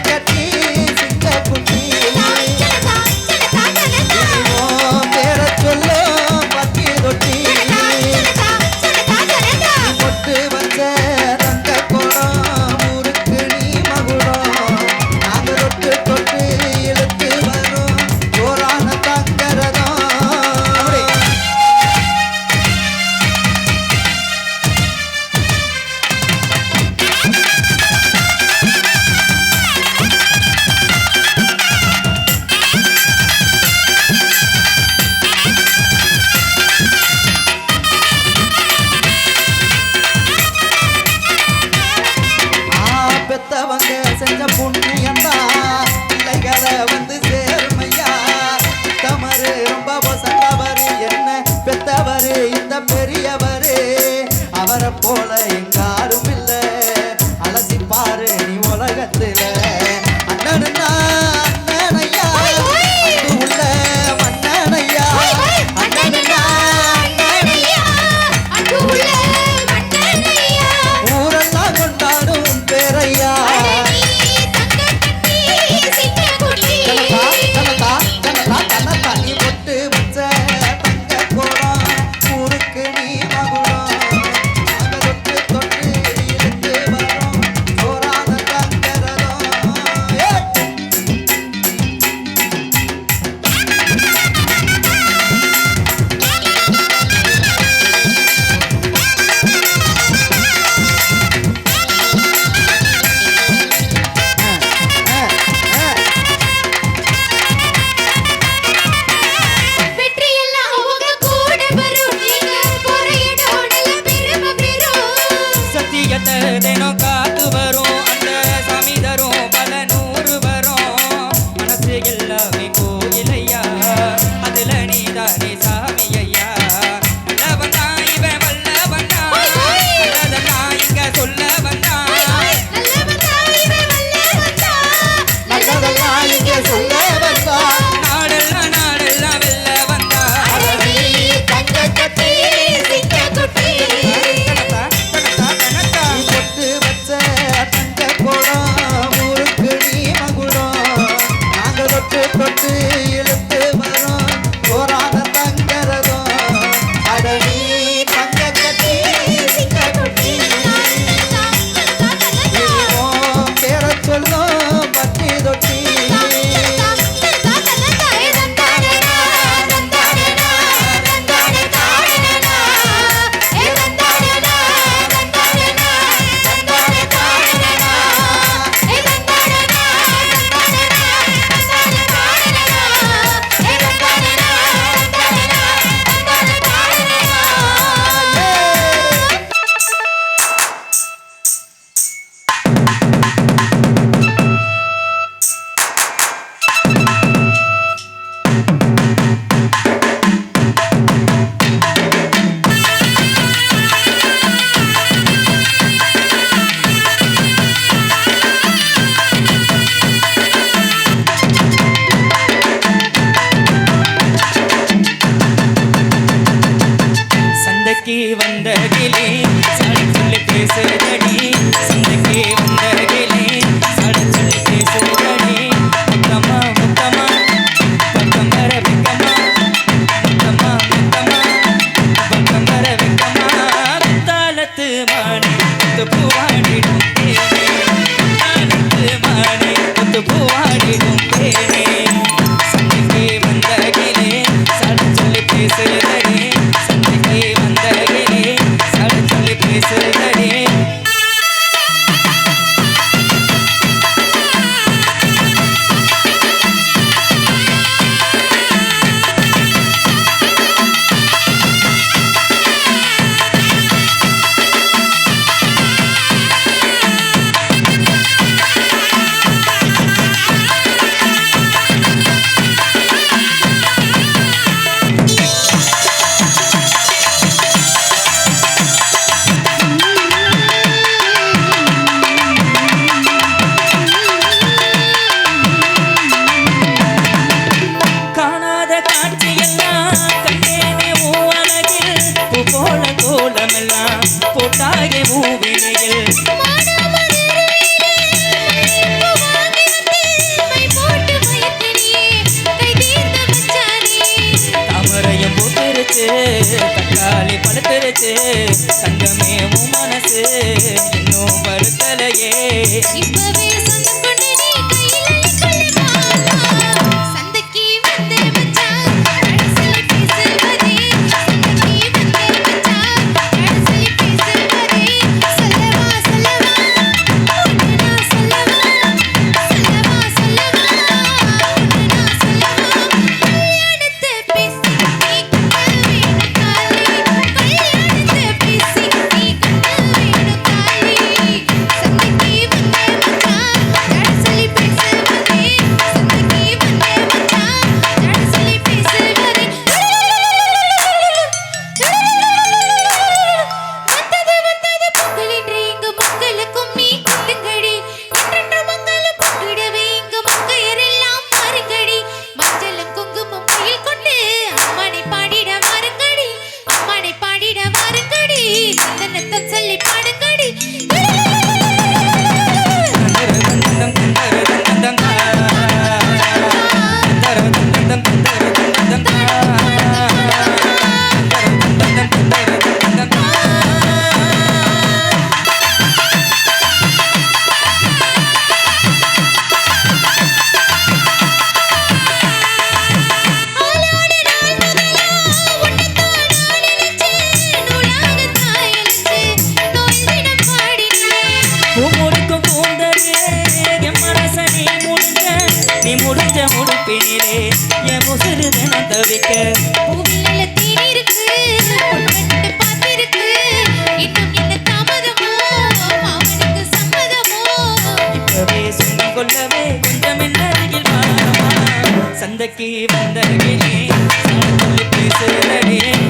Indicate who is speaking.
Speaker 1: கட்டி சிங்க குட்டி பேர சொல்ல பத்தி தொட்டி பொட்டு வச்ச தங்க கோடம் ஊருக்கு நீ மகுடம் நாங்க தொட்டு தொட்டு இழுத்து வரும் சோறான தங்கரதம் பெத்தவங்க செஞ்ச புண்ணியந்தா பிள்ளைகளை வந்து சேருமையா தமரு ரொம்ப சந்தவரு என்ன பெத்தவரு இந்த பெரியவரு அவரை போல எங்காரும் இல்ல அலசி பாரு நீ உலகத்துல அண்ணனுன்னா அண்ணனையா அன்பு உள்ள மன்னனையா அண்ணனுன்னா ஊரெல்லாம் கொண்டாடும் பேரையா நீ பொட்டு வச்ச தங்க கோடம் ஊருக்கு நீ மகுடம் நாங்க தொட்டு தொட்டு இழுத்து வரோம் சோறான தங்கரதம்
Speaker 2: வைக்க
Speaker 3: பூவில தேன் இருக்கு பொன்வண்டு பார்த்திருக்கு இன்னும் என்ன தாமதமோ மாமனுக்கு சம்மதமோ
Speaker 2: இப்பவே சொல்லிக் கொள்ளவே கொஞ்சம் என்ன அருகில் வா சந்தைக்கு வந்த கிளி சமத்தில் பேசுகிறேன்